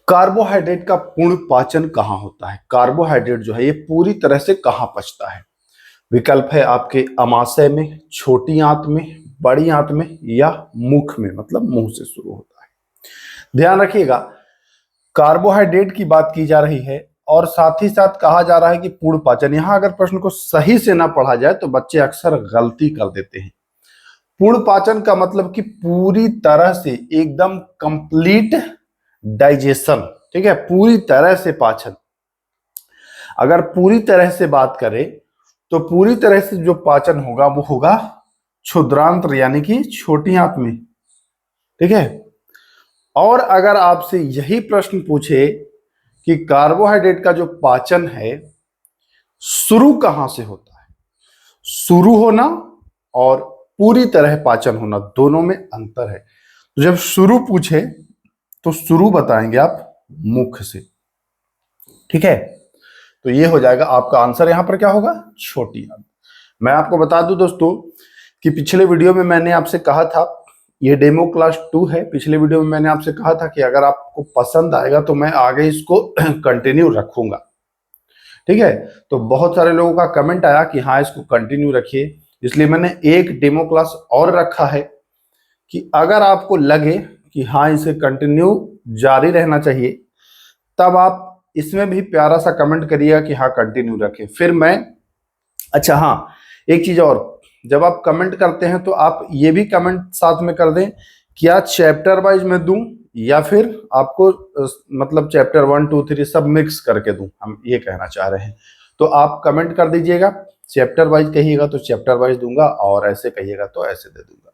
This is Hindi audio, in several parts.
कार्बोहाइड्रेट का पूर्ण पाचन कहाँ होता है? कार्बोहाइड्रेट जो है ये पूरी तरह से कहाँ पचता है? विकल्प है आपके अमाशय में, छोटी आंत में, बड़ी आंत में या मुख में, मतलब मुंह से शुरू होता है। ध्यान रखिएगा, कार्बोहाइड्रेट की बात की जा रही है और साथ ही साथ कहा जा रहा है कि पूर्ण पाचन। यहां अगर प्रश्न को सही से ना पढ़ा जाए तो बच्चे अक्सर गलती कर देते हैं। पूर्ण पाचन का मतलब कि पूरी तरह से एकदम कंप्लीट डाइजेशन, ठीक है, पूरी तरह से पाचन। अगर पूरी तरह से बात करें तो पूरी तरह से जो पाचन होगा वो होगा क्षुद्रांत्र यानी कि छोटी आंत में, ठीक है। और अगर आपसे यही प्रश्न पूछे कि कार्बोहाइड्रेट का जो पाचन है शुरू कहां से होता है, शुरू होना और पूरी तरह पाचन होना दोनों में अंतर है। तो जब शुरू पूछे तो शुरू बताएंगे आप मुख से, ठीक है। तो ये हो जाएगा आपका आंसर, यहां पर क्या होगा, छोटी आंत। मैं आपको बता दूं दोस्तों कि पिछले वीडियो में मैंने आपसे कहा था, ये डेमो क्लास 2 है, पिछले वीडियो में मैंने आपसे कहा था कि अगर आपको पसंद आएगा तो मैं आगे इसको कंटिन्यू रखूंगा, ठीक है। तो बहुत सारे लोगों का कमेंट आया कि हाँ इसको कंटिन्यू रखिए, इसलिए मैंने एक डेमो क्लास और रखा है कि अगर आपको लगे कि हाँ इसे कंटिन्यू जारी रहना चाहिए तब आप इसमें भी प्यारा सा कमेंट करिएगा कि हाँ कंटिन्यू रखें, फिर मैं। अच्छा हाँ, एक चीज और, जब आप कमेंट करते हैं तो आप ये भी कमेंट साथ में कर दें क्या चैप्टर वाइज में दूं या फिर आपको मतलब चैप्टर 1 2 3 सब मिक्स करके दूं, हम ये कहना चाह रहे हैं। तो आप कमेंट कर दीजिएगा, चैप्टर वाइज कहिएगा तो चैप्टर वाइज दूंगा और ऐसे कहिएगा तो ऐसे दे दूंगा।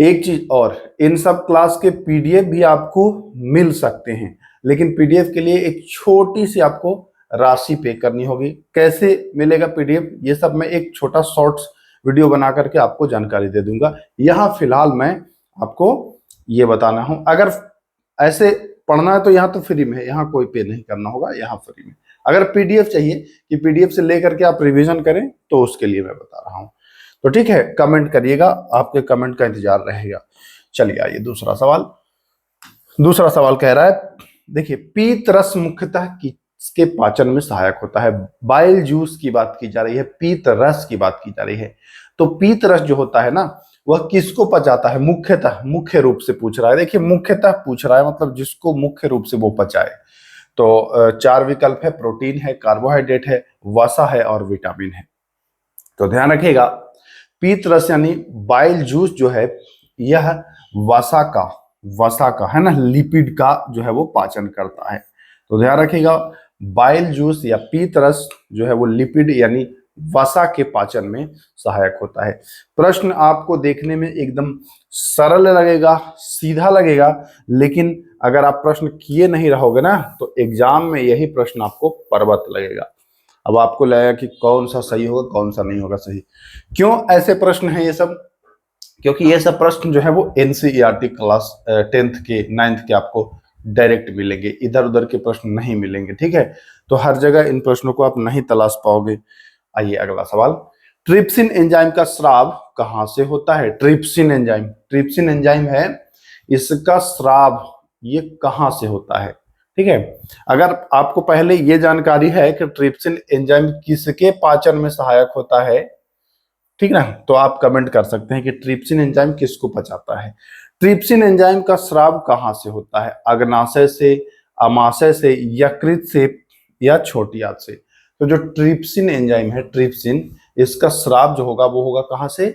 एक चीज और, इन सब क्लास के पीडीएफ भी आपको मिल सकते हैं, लेकिन पीडीएफ के लिए एक छोटी सी आपको राशि पे करनी होगी। कैसे मिलेगा पीडीएफ, ये सब मैं एक छोटा शॉर्ट्स वीडियो बना करके आपको जानकारी दे दूंगा। यहाँ फिलहाल मैं आपको ये बताना हूं, अगर ऐसे पढ़ना है तो यहाँ तो फ्री में है, यहाँ कोई पे नहीं करना होगा, यहाँ फ्री में। अगर पीडीएफ चाहिए कि पीडीएफ से लेकर के आप रिवीजन करें तो उसके लिए मैं बता रहा हूँ। तो ठीक है, कमेंट करिएगा, आपके कमेंट का इंतजार रहेगा। चलिए आइए दूसरा सवाल। दूसरा सवाल कह रहा है, देखिए पीत रस मुख्यतः किसके पाचन में सहायक होता है? बाइल जूस की बात की जा रही है, पीत रस की बात की जा रही है। तो पीत रस जो होता है ना वह किसको पचाता है? मुख्यतः, मुख्य रूप से पूछ रहा है। देखिए मुख्यतः पूछ रहा है मतलब जिसको मुख्य रूप से वो पचाए। तो चार विकल्प है, प्रोटीन है, कार्बोहाइड्रेट है, वसा है और विटामिन है। तो ध्यान रखिएगा, पीत रस यानी बाइल जूस जो है यह वसा का है ना, लिपिड का जो है वो पाचन करता है। तो ध्यान रखिएगा, बाइल जूस या पीत रस जो है वो लिपिड यानी वसा के पाचन में सहायक होता है। प्रश्न आपको देखने में एकदम सरल लगेगा, सीधा लगेगा, लेकिन अगर आप प्रश्न किए नहीं रहोगे ना तो एग्जाम में यही प्रश्न आपको पर्वत लगेगा। अब आपको लगेगा कि कौन सा सही होगा कौन सा नहीं होगा सही। क्यों ऐसे प्रश्न हैं ये सब? क्योंकि ये सब प्रश्न जो है वो एनसीईआरटी क्लास 10th के 9th के आपको डायरेक्ट मिलेंगे, इधर उधर के प्रश्न नहीं मिलेंगे, ठीक है। तो हर जगह इन प्रश्नों को आप नहीं तलाश पाओगे। आइए अगला सवाल, ट्रिप्सिन एंजाइम का स्राव कहां से होता है? ट्रिप्सिन एंजाइम है, इसका स्राव ये कहां से होता है, ठीक है। अगर आपको पहले ये जानकारी है कि ट्रिप्सिन एंजाइम किसके पाचन में सहायक होता है, ठीक ना, तो आप कमेंट कर सकते हैं कि ट्रिप्सिन एंजाइम किसको पचाता है। ट्रिप्सिन एंजाइम का स्राव कहां से होता है? अग्नाशय से, अमाशय से, यकृत से या छोटी आंत से? तो जो ट्रिप्सिन एंजाइम है, ट्रिप्सिन, इसका स्राव जो होगा वो होगा कहां से?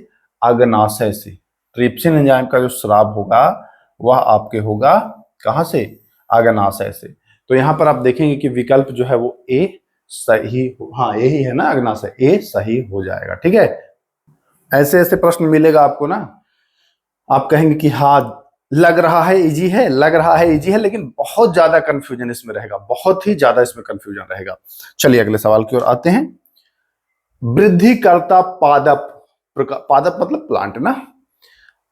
अग्नाशय से। ट्रिप्सिन एंजाइम का जो स्राव होगा वह आपके होगा कहां से? अग्नाशय से। तो यहां पर आप देखेंगे कि विकल्प जो है वो ए सही, हाँ यही है ना, अग्नाशय, ए सही हो जाएगा, ठीक है। ऐसे ऐसे प्रश्न मिलेगा आपको ना, आप कहेंगे कि हाँ लग रहा है इजी है, लग रहा है इजी है, लेकिन बहुत ज्यादा कंफ्यूजन इसमें रहेगा, बहुत ही ज्यादा इसमें कंफ्यूजन रहेगा। चलिए अगले सवाल की ओर आते हैं। वृद्धिकर्ता पादप, पादप मतलब प्लांट ना,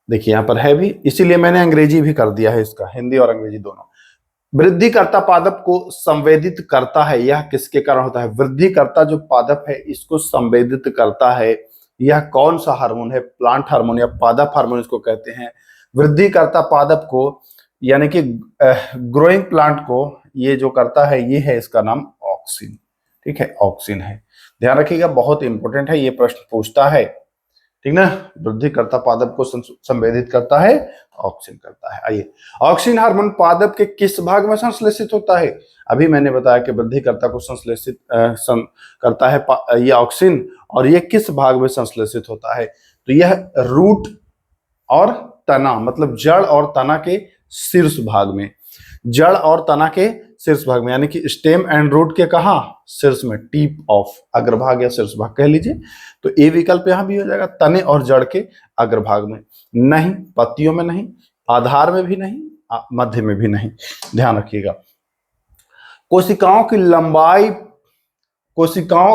देखिए यहां पर है भी, इसीलिए मैंने अंग्रेजी भी कर दिया है इसका, हिंदी और अंग्रेजी दोनों। वृद्धिकर्ता पादप को संवेदित करता है, यह किसके कारण होता है? वृद्धिकर्ता जो पादप है इसको संवेदित करता है, यह कौन सा हार्मोन है? प्लांट हार्मोन या पादप हार्मोन इसको कहते हैं। वृद्धिकर्ता पादप को यानी कि ग्रोइंग प्लांट को ये जो करता है ये है इसका नाम ऑक्सिन। ठीक है, ऑक्सिन है। ध्यान रखिएगा, बहुत इंपॉर्टेंट है, ये प्रश्न पूछता है। ठीक ना, वृद्धिकर्ता पादप को संवेदित करता है, ऑक्सिन करता है। आइए, ऑक्सिन हार्मोन पादप के किस भाग में संश्लेषित होता है? अभी मैंने बताया कि वृद्धिकर्ता को संश्लेषित करता है ये ऑक्सिन, और ये किस भाग में संश्लेषित होता है? तो यह रूट और तना, मतलब जड़ और तना के शीर्ष भाग में, जड़ और तना के शीर्ष भाग में, यानी कि स्टेम एंड रूट के कहा, शीर्ष में, टीप ऑफ, अग्रभाग या शीर्ष भाग कह लीजिए। तो ए विकल्प यहां भी हो जाएगा, तने और जड़ के अग्रभाग में। नहीं, पत्तियों में नहीं, आधार में भी नहीं, मध्य में भी नहीं। ध्यान रखिएगा। कोशिकाओं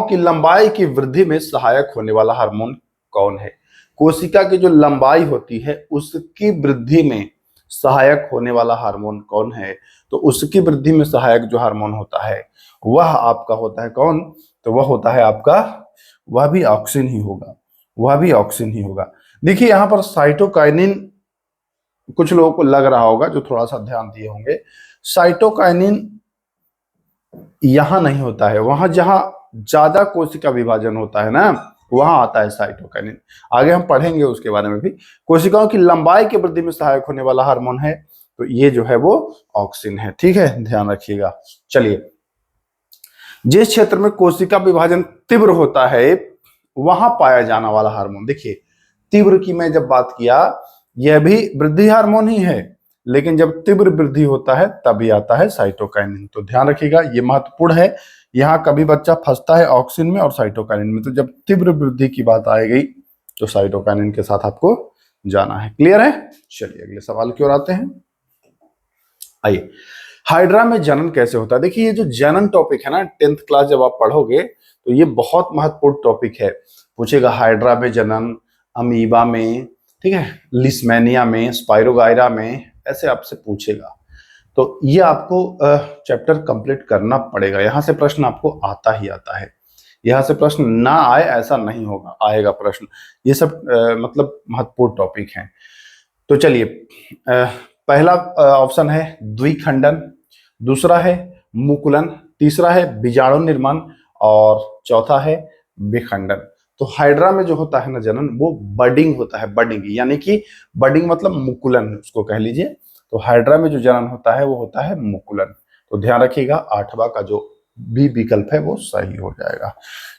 की लंबाई की वृद्धि में सहायक होने वाला हार्मोन कौन है? कोशिका की जो लंबाई होती है उसकी वृद्धि में सहायक होने वाला हार्मोन कौन है? तो उसकी वृद्धि में सहायक जो हार्मोन होता है वह आपका होता है कौन? तो वह होता है आपका, वह भी ऑक्सिन ही होगा, वह भी ऑक्सिन ही होगा। देखिए यहां पर साइटोकाइनिन, कुछ लोगों को लग रहा होगा जो थोड़ा सा ध्यान दिए होंगे, साइटोकाइनिन यहां नहीं होता है, वहां जहां ज्यादा कोशिका विभाजन होता है ना, वहां आता है साइटोकाइनिन। आगे हम पढ़ेंगे उसके बारे में भी। कोशिकाओं की लंबाई की वृद्धि में सहायक होने वाला हार्मोन है, तो ये जो है वो ऑक्सिन है। ठीक है, ध्यान रखिएगा। चलिए, जिस क्षेत्र में कोशिका विभाजन तीव्र होता है वहां पाया जाने वाला हार्मोन, देखिए तीव्र की मैं जब बात किया, यह भी वृद्धि हार्मोन ही है, लेकिन जब तीव्र वृद्धि होता है तभी आता है साइटोकाइनिन। तो ध्यान रखिएगा, ये महत्वपूर्ण है। यहाँ कभी बच्चा फंसता है ऑक्सिन में और साइटोकाइनिन में, तो जब तीव्र वृद्धि की बात आएगी तो साइटोकाइनिन के साथ आपको जाना है। क्लियर है? चलिए अगले सवाल की ओर आते हैं। आइए, हाइड्रा में जनन कैसे होता है? देखिए ये जो जनन टॉपिक है ना, 10th क्लास जब आप पढ़ोगे तो ये बहुत महत्वपूर्ण टॉपिक है। पूछेगा हाइड्रा में जनन, अमीबा में, ठीक है, लिस्मेनिया में, स्पाइरोगाइरा में, ऐसे आपसे पूछेगा। तो ये आपको चैप्टर कंप्लीट करना पड़ेगा, यहां से प्रश्न आपको आता ही आता है। यहां से प्रश्न ना आए ऐसा नहीं होगा, आएगा प्रश्न। ये सब मतलब महत्वपूर्ण टॉपिक हैं। तो चलिए, पहला ऑप्शन है द्विखंडन, दूसरा है मुकुलन, तीसरा है बीजाणु निर्माण, और चौथा है विखंडन। तो हाइड्रा में जो होता है ना जनन, वो बडिंग होता है, बडिंग यानी कि बडिंग मतलब मुकुलन उसको कह लीजिए। तो हाइड्रा में जो जनन होता है वो होता है मुकुलन। तो ध्यान रखिएगा, 8वां का जो बी विकल्प है वो सही हो जाएगा।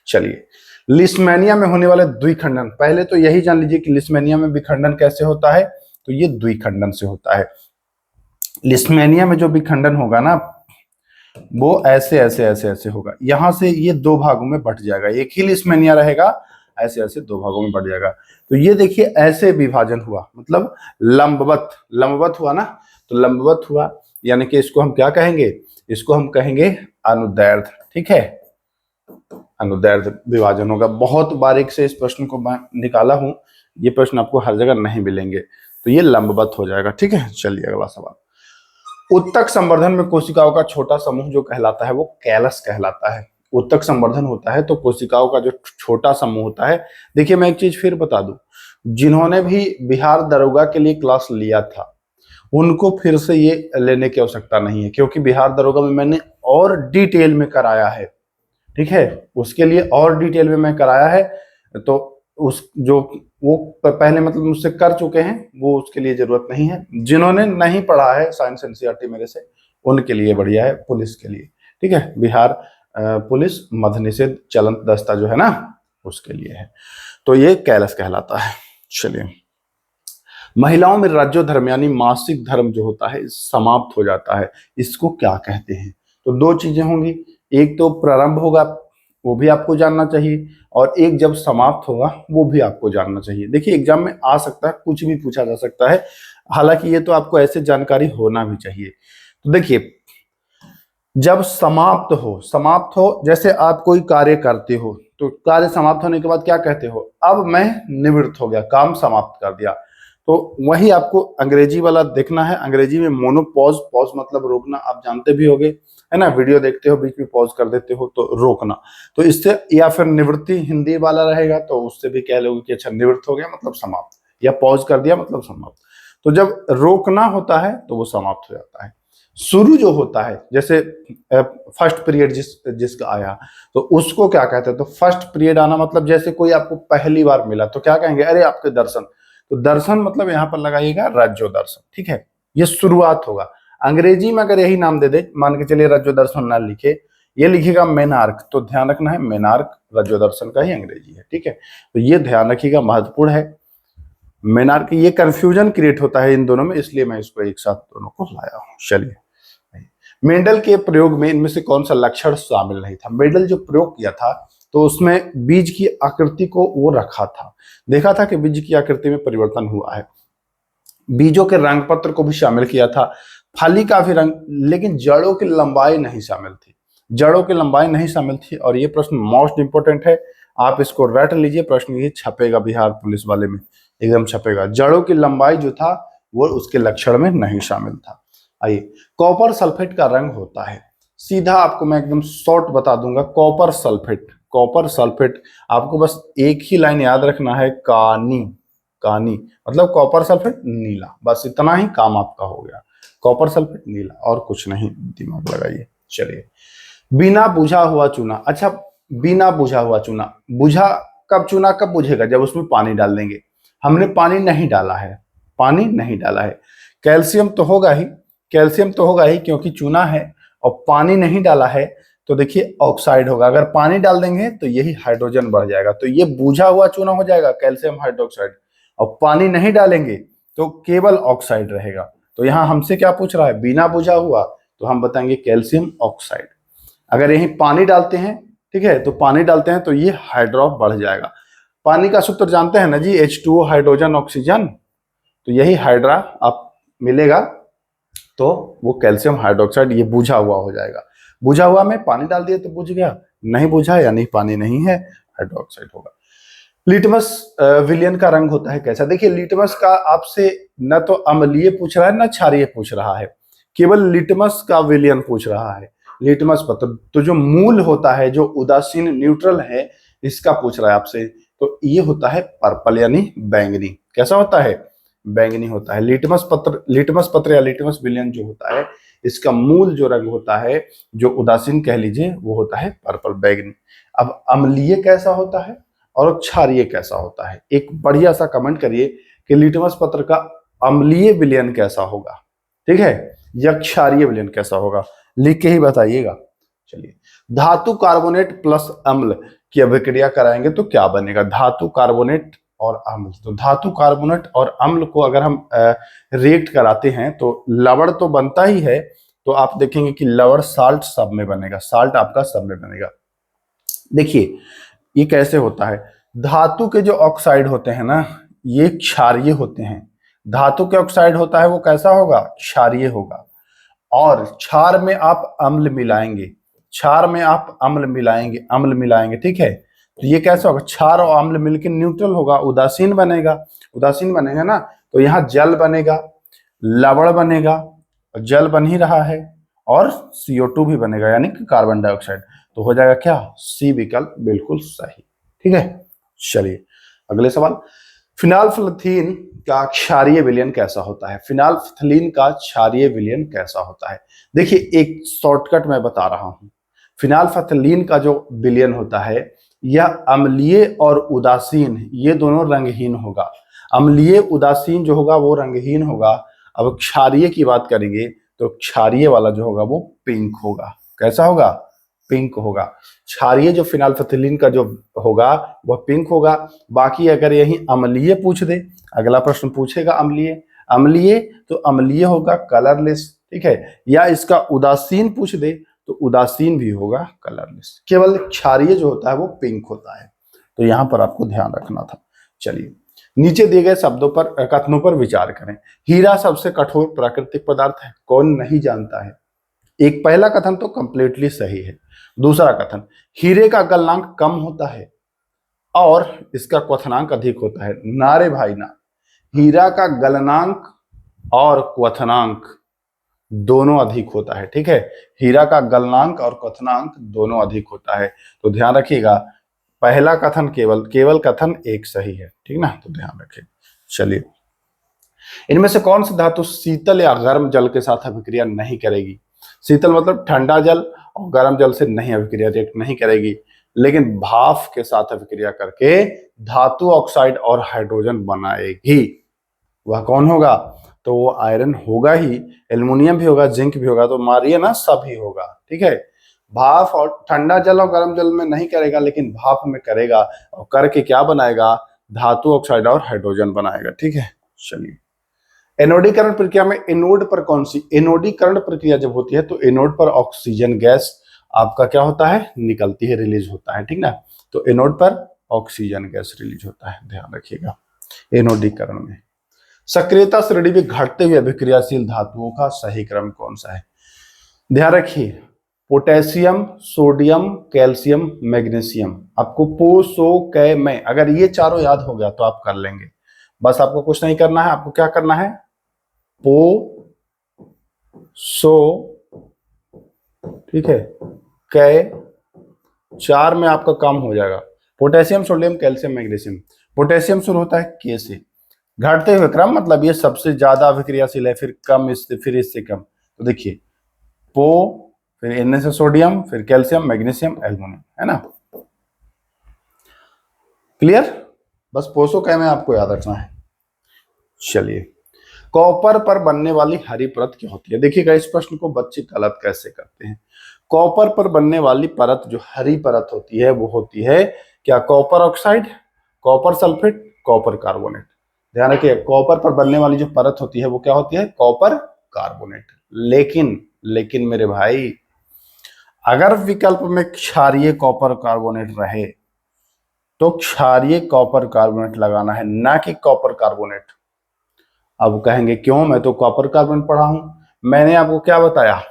चलिए, लिस्मेनिया में होने वाले द्विखंडन, पहले तो यही जान लीजिए कि लिस्मेनिया में विखंडन कैसे होता है, तो ये द्विखंडन से होता है। लिस्मेनिया में जो विखंडन होगा ना वो ऐसे ऐसे ऐसे ऐसे होगा, यहां से ये दो भागों में बट जाएगा, एक ही लिस्मेनिया रहेगा, ऐसे ऐसे दो भागों में बट जाएगा। तो ये देखिए ऐसे विभाजन हुआ, मतलब लंबवत, लंबवत हुआ ना, तो लंबवत हुआ, यानी कि इसको हम क्या कहेंगे, इसको हम कहेंगे अनुदैर्ध्य। ठीक है, अनुदैर्ध्य विभाजन होगा। बहुत बारीक से इस प्रश्न को मैं निकाला हूं, ये प्रश्न आपको हर जगह नहीं मिलेंगे, तो ये लंबवत हो जाएगा। ठीक है, चलिए अगला सवाल। उत्तक संवर्धन में कोशिकाओं का छोटा समूह जो कहलाता है वो कैलस कहलाता है। उत्तक संवर्धन होता है तो कोशिकाओं का जो छोटा समूह होता है, देखिए मैं एक चीज फिर बता दूं, जिन्होंने भी बिहार दरोगा के लिए क्लास लिया था उनको फिर से ये लेने की आवश्यकता नहीं है, क्योंकि बिहार दरोगा में मैंने और डिटेल में कराया है। ठीक है, उसके लिए और डिटेल में मैं कराया है, तो उस जो वो पहले मतलब मुझसे कर चुके हैं, वो उसके लिए जरूरत नहीं है। जिन्होंने नहीं पढ़ा है साइंस एनसीईआरटी मेरे से, उनके लिए बढ़िया है, पुलिस के लिए। ठीक है, बिहार पुलिस मद्य निषेध चलंत दस्ता जो है ना, उसके लिए है। तो ये कैलस कहलाता है। चलिए, महिलाओं में राज्योधर्म यानी मासिक धर्म जो होता है समाप्त हो जाता है, इसको क्या कहते हैं? तो दो चीजें होंगी, एक तो प्रारंभ होगा वो भी आपको जानना चाहिए, और एक जब समाप्त होगा वो भी आपको जानना चाहिए। देखिए एग्जाम में आ सकता है, कुछ भी पूछा जा सकता है, हालांकि ये तो आपको ऐसे जानकारी होना भी चाहिए। तो देखिए, जब समाप्त हो, जैसे आप कोई कार्य करते हो तो कार्य समाप्त होने के बाद क्या कहते हो, अब मैं निवृत्त हो गया, काम समाप्त कर दिया। तो वही आपको अंग्रेजी वाला देखना है। अंग्रेजी में मोनोपॉज, पॉज मतलब रोकना, आप जानते भी होगे, है ना, वीडियो देखते हो बीच में पॉज कर देते हो तो रोकना। तो इससे, या फिर निवृत्ति हिंदी वाला रहेगा तो उससे भी कह लोगे कि अच्छा निवृत्त हो गया मतलब समाप्त, या पॉज कर दिया मतलब समाप्त। तो जब रोकना होता है तो वो समाप्त हो जाता है। शुरू जो होता है, जैसे फर्स्ट पीरियड जिसका आया, तो उसको क्या कहते हैं? तो फर्स्ट पीरियड आना मतलब जैसे कोई आपको पहली बार मिला तो क्या कहेंगे? अरे आपके दर्शन। तो दर्शन मतलब यहाँ पर लगाइएगा रज्जो दर्शन, ठीक है, ये शुरुआत होगा। अंग्रेजी में अगर यही नाम दे दे, मान के चलिए रज्जो दर्शन ना लिखे, ये लिखेगा मेनार्क, तो ध्यान रखना है मेनार्क रज्जो दर्शन का ही अंग्रेजी है, ठीक है, तो ये ध्यान रखिएगा, महत्वपूर्ण है। मेनार्क, ये कंफ्यूजन क्रिएट होता है इन दोनों में, इसलिए मैं इसको एक साथ दोनों को लाया हूं। चलिए, मेंडल के प्रयोग में इनमें से कौन सा लक्षण शामिल नहीं था? मेंडल जो प्रयोग किया था तो उसमें बीज की आकृति को वो रखा था, देखा था कि बीज की आकृति में परिवर्तन हुआ है, बीजों के रंग पत्र को भी शामिल किया था, फली का भी रंग, लेकिन जड़ों की लंबाई नहीं शामिल थी, जड़ों की लंबाई नहीं शामिल थी। और ये प्रश्न मोस्ट इंपोर्टेंट है, आप इसको रट लीजिए, प्रश्न ये छपेगा बिहार पुलिस वाले में, एकदम छपेगा। जड़ों की लंबाई जो था वो उसके लक्षण में नहीं शामिल था। आइए, कॉपर सल्फेट का रंग होता है, सीधा आपको मैं एकदम शॉर्ट बता दूंगा, कॉपर सल्फेट, कॉपर सल्फेट, आपको बस एक ही लाइन याद रखना है, कानी, कानी मतलब कॉपर सल्फेट नीला, बस इतना ही काम आपका हो गया, कॉपर सल्फेट नीला, और कुछ नहीं, दिमाग लगाइए। चलिए, बिना बुझा हुआ चूना, अच्छा बिना बुझा हुआ चूना, बुझा कब, चूना कब बुझेगा? जब उसमें पानी डाल देंगे, हमने पानी नहीं डाला है, पानी नहीं डाला है, कैल्शियम तो होगा ही, कैल्शियम तो होगा ही क्योंकि चूना है, और पानी नहीं डाला है तो देखिए ऑक्साइड होगा, अगर पानी डाल देंगे तो यही हाइड्रोजन बढ़ जाएगा, तो ये बुझा हुआ चूना हो जाएगा, कैल्शियम हाइड्रोक्साइड, और पानी नहीं डालेंगे तो केवल ऑक्साइड रहेगा। तो यहाँ हमसे क्या पूछ रहा है? बिना बुझा हुआ, तो हम बताएंगे कैल्शियम ऑक्साइड। अगर यही पानी डालते हैं, ठीक है, तो पानी डालते हैं तो ये हाइड्रोप बढ़ जाएगा। पानी का सूत्र जानते हैं ना जी, H2O हाइड्रोजन ऑक्सीजन, तो यही हाइड्रा आप मिलेगा, तो वो कैल्शियम हाइड्रोक्साइड, ये बुझा हुआ हो जाएगा। बुझा हुआ में पानी डाल दिया तो बुझ गया, नहीं बुझा यानी पानी नहीं है, हाइड्रोक्साइड होगा। लिटमस विलियन का रंग होता है कैसा? देखिए, लिटमस का आपसे न तो अम्लीय पूछ रहा है न क्षारीय पूछ रहा है, केवल लिटमस का विलियन पूछ रहा है, लिटमस पत्र। तो जो मूल होता है, जो उदासीन न्यूट्रल है, इसका पूछ रहा है आपसे, तो ये होता है पर्पल यानी बैंगनी। कैसा होता है? बैंगनी होता है। लिटमस पत्र या लिटमस विलियन जो होता है, इसका मूल जो रंग होता है, जो उदासीन कह लीजिए, वो होता है पर्पल, बैंगनी। अब अम्लीय कैसा होता है और क्षारीय कैसा होता है? एक बढ़िया सा कमेंट करिए कि लिटमस पत्र का अम्लीय विलयन कैसा होगा, ठीक है, या क्षारीय विलयन कैसा होगा, लिख के ही बताइएगा। चलिए, धातु कार्बोनेट प्लस अम्ल की अभिक्रिया कराएंगे तो क्या बनेगा? धातु कार्बोनेट और अम्ल, तो धातु कार्बोनेट और अम्ल को अगर हम रिएक्ट कराते हैं तो लवण तो बनता ही है, तो आप देखेंगे कि लवण साल्ट सब में बनेगा, साल्ट आपका सब में बनेगा। देखिए, ये कैसे होता है? धातु के जो ऑक्साइड होते हैं ना, ये क्षारीय होते हैं, धातु के ऑक्साइड होता है वो कैसा होगा? क्षारीय होगा। और क्षार में आप अम्ल मिलाएंगे, क्षार में आप अम्ल मिलाएंगे, ठीक है, तो ये कैसा होगा? क्षार और अम्ल मिलकर न्यूट्रल होगा, उदासीन बनेगा, उदासीन बनेगा ना, तो यहाँ जल बनेगा, लवण बनेगा, जल बन ही रहा है, और CO2 भी बनेगा यानी कि कार्बन डाइऑक्साइड, तो हो जाएगा क्या? सी विकल्प बिल्कुल सही, ठीक है। चलिए, अगले सवाल, फिनाल्फथलीन का क्षारीय विलयन कैसा होता है? फिनाल्फथलीन का क्षारीय विलयन कैसा होता है? देखिए, एक शॉर्टकट मैं बता रहा हूं, फिनाल्फथलीन का जो विलयन होता है, यह अम्लीय और उदासीन, ये दोनों रंगहीन होगा, अम्लीय उदासीन जो होगा वो रंगहीन होगा। अब क्षारीय की बात करेंगे तो क्षारीय वाला जो होगा वो पिंक होगा, कैसा होगा? पिंक होगा। क्षारीय जो फिनाल्फथलीन का जो होगा वह पिंक होगा। बाकी अगर यही अम्लीय पूछ दे, अगला प्रश्न पूछेगा अम्लीय, अम्लीय तो अम्लीय होगा कलरलेस, ठीक है, या इसका उदासीन पूछ दे तो उदासीन भी होगा कलरलेस। केवल क्षारीय जो होता है वो पिंक होता है, तो यहां पर आपको ध्यान रखना था। चलिए, नीचे दिए गए शब्दों पर, कथनों पर विचार करें। हीरा सबसे कठोर प्राकृतिक पदार्थ है, कौन नहीं जानता है? एक पहला कथन तो कंप्लीटली सही है। दूसरा कथन, हीरे का गलनांक कम होता है और इसका क्वथनांक अधिक होता है। नारे भाई ना, हीरा का गलनांक और क्वथनांक दोनों अधिक होता है, ठीक है, हीरा का गलनांक और क्वथनांक दोनों अधिक होता है, तो ध्यान रखिएगा, पहला कथन केवल कथन एक सही है, ठीक ना, तो ध्यान रखिए। चलिए, इनमें से कौन सी धातु शीतल या गर्म जल के साथ अभिक्रिया नहीं करेगी? शीतल मतलब ठंडा जल, और गर्म जल से नहीं अभिक्रिया रिएक्ट नहीं करेगी, लेकिन भाप के साथ अभिक्रिया करके धातु ऑक्साइड और हाइड्रोजन बनाएगी। वह कौन होगा? तो वो आयरन होगा ही, एल्युमिनियम भी होगा, जिंक भी होगा, तो मारिए ना सभी होगा। ठीक है, भाप और ठंडा जल और गर्म जल में नहीं करेगा, लेकिन भाप में करेगा, और करके क्या बनाएगा? धातु ऑक्साइड और हाइड्रोजन बनाएगा। ठीक है, चलिए। एनोडीकरण प्रक्रिया में एनोड पर कौन सी, एनोडीकरण प्रक्रिया जब होती है तो एनोड पर ऑक्सीजन गैस आपका क्या होता है? निकलती है, रिलीज होता है। ठीक ना, तो एनोड पर ऑक्सीजन गैस रिलीज होता है, ध्यान रखिएगा। एनोडीकरण में सक्रियता श्रेणी में घटते हुए अभिक्रियाशील धातुओं का सही क्रम कौन सा है? ध्यान रखिए, पोटेशियम, सोडियम, कैल्शियम, मैग्नीशियम। आपको पो, सो, कै, मै, अगर ये चारों याद हो गया तो आप कर लेंगे। बस आपको कुछ नहीं करना है, आपको क्या करना है? पो, सो, ठीक है, कै, चार में आपका काम हो जाएगा। Potassium, sodium, calcium, magnesium. Potassium शुरू होता है के से, घटते हुए क्रम मतलब ये सबसे ज्यादा अभिक्रियाशील है, फिर कम, इससे फिर इससे कम। तो देखिए, पो, फिर एन से सोडियम, फिर कैल्शियम, मैग्नीशियम, एल्युमिनियम, है ना? क्लियर? बस पोसो कै में आपको याद रखना है। चलिए, कॉपर पर बनने वाली हरी परत क्या होती है? देखिएगा, इस प्रश्न को बच्चे गलत कैसे करते हैं। कॉपर पर बनने वाली परत जो हरी परत होती है वो होती है क्या? Copper oxide, copper sulphate, copper carbonate. ध्यान रखिए, कॉपर पर बनने वाली जो परत होती है वो क्या होती है? Copper carbonate. लेकिन मेरे भाई, अगर विकल्प में क्षारीय कॉपर कार्बोनेट रहे तो क्षारीय कॉपर कार्बोनेट लगाना है, ना कि कॉपर कार्बोनेट। अब कहेंगे क्यों? मैं तो कॉपर कार्बोनेट पढ़ा हूं। मैंने आपको क्या बताया?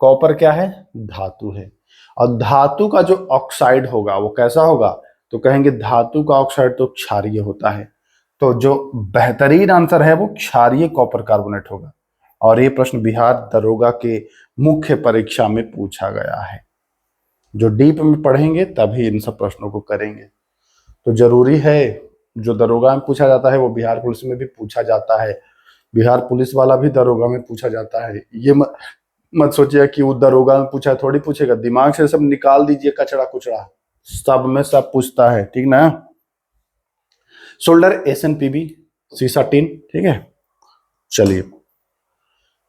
कॉपर क्या है? धातु है, और धातु का जो ऑक्साइड होगा वो कैसा होगा? तो कहेंगे धातु का ऑक्साइड तो क्षारीय होता है, तो जो बेहतरीन आंसर है वो क्षारीय कॉपर कार्बोनेट होगा। और ये प्रश्न बिहार दरोगा के मुख्य परीक्षा में पूछा गया है। जो डीप में पढ़ेंगे तभी इन सब प्रश्नों को करेंगे। तो जरूरी है, जो दरोगा में पूछा जाता है वो बिहार पुलिस में भी पूछा जाता है, बिहार पुलिस वाला भी दरोगा में पूछा जाता है। ये मत सोचिए कि वो दरोगा में पूछा थोड़ी पूछेगा, दिमाग से सब निकाल दीजिए कचड़ा कुचड़ा, सब में सब पूछता है। ठीक ना? सोल्डर, SnPb, सीसा टिन। ठीक है, चलिए।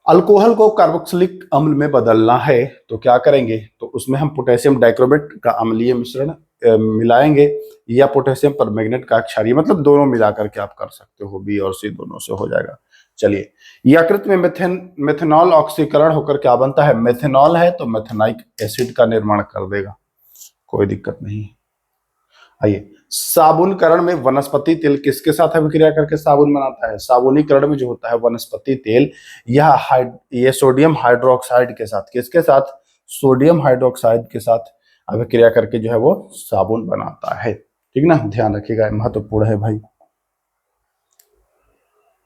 अल्कोहल को कार्बोक्सिलिक अम्ल में बदलना है तो क्या करेंगे? तो उसमें हम पोटेशियम डाइक्रोमेट का अम्लीय मिश्रण मिलाएंगे, या पोटेशियम परमैंगनेट का क्षारीय, मतलब दोनों मिलाकर के आप कर सकते हो, बी और सी दोनों से हो जाएगा। चलिए, यकृत में मेथनॉल ऑक्सीकरण होकर क्या बनता है? मेथनॉल है तो मेथेनाइक एसिड का निर्माण कर देगा, कोई दिक्कत नहीं। आइए, साबुनकरण में वनस्पति तेल किसके साथ अभिक्रिया करके साबुन बनाता है? साबुनीकरण में जो होता है वनस्पति तेल, ये सोडियम हाइड्रोक्साइड के साथ, किसके साथ? सोडियम हाइड्रोक्साइड के साथ अभिक्रिया करके जो है वो साबुन बनाता है। ठीक ना, ध्यान रखिएगा, महत्वपूर्ण है भाई।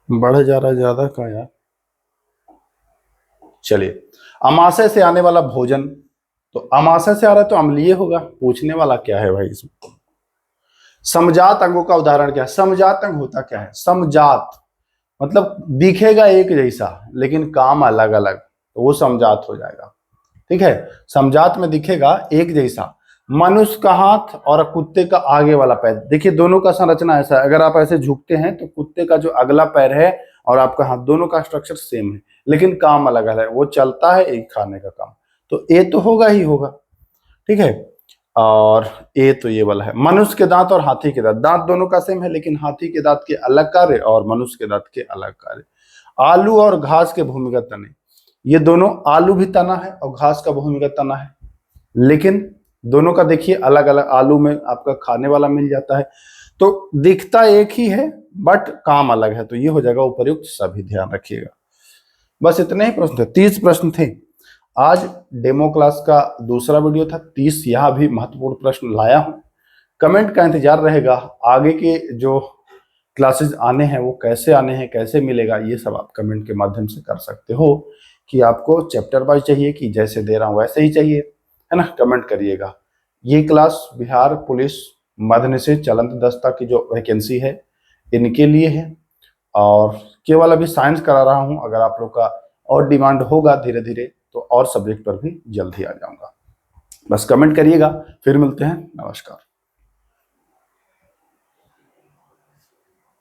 बढ़ जा रहा है ज्यादा का यार। चलिए, अमाशय से आने वाला भोजन, तो अमाशय से आ रहा है तो अम्लीय होगा, पूछने वाला क्या है भाई इसमें? समजात अंगों का उदाहरण क्या है? समजात अंग होता क्या है? समजात मतलब दिखेगा एक जैसा लेकिन काम अलग अलग, तो वो समजात हो जाएगा। ठीक है, समजात में दिखेगा एक जैसा, मनुष्य का हाथ और कुत्ते का आगे वाला पैर, देखिए दोनों का संरचना ऐसा है, अगर आप ऐसे झुकते हैं तो कुत्ते का जो अगला पैर है और आपका हाथ, दोनों का स्ट्रक्चर सेम है लेकिन काम अलग अलग है। वो चलता है एक खाने का काम, तो ए तो होगा ही होगा। ठीक है, और ए तो ये वाला है। मनुष्य के दांत और हाथी के दांत, दांत दोनों का सेम है लेकिन हाथी के दांत के अलग कार्य और मनुष्य के दांत के अलग कार्य। आलू और घास के भूमिगत तने, ये दोनों, आलू भी तना है और घास का भूमिगत तना है, लेकिन दोनों का देखिए अलग अलग, आलू में आपका खाने वाला मिल जाता है, तो दिखता एक ही है बट काम अलग है, तो ये हो जाएगा उपर्युक्त सभी, ध्यान रखिएगा। बस इतने ही प्रश्न थे, 30 प्रश्न थे। आज डेमो क्लास का दूसरा वीडियो था, 30 यहाँ भी महत्वपूर्ण प्रश्न लाया हूं। कमेंट का इंतजार रहेगा, आगे के जो क्लासेस आने हैं वो कैसे आने हैं, कैसे मिलेगा, ये सब आप कमेंट के माध्यम से कर सकते हो कि आपको चैप्टर वाइज चाहिए कि जैसे दे रहा हूं वैसे ही चाहिए, है ना? कमेंट करिएगा। ये क्लास बिहार पुलिस मद्य निषेध चलंत दस्ता की जो वैकेंसी है इनके लिए है, और केवल अभी साइंस करा रहा हूँ। अगर आप लोग का और डिमांड होगा धीरे धीरे तो और सब्जेक्ट पर भी जल्द ही आ जाऊंगा। बस कमेंट करिएगा। फिर मिलते हैं। नमस्कार।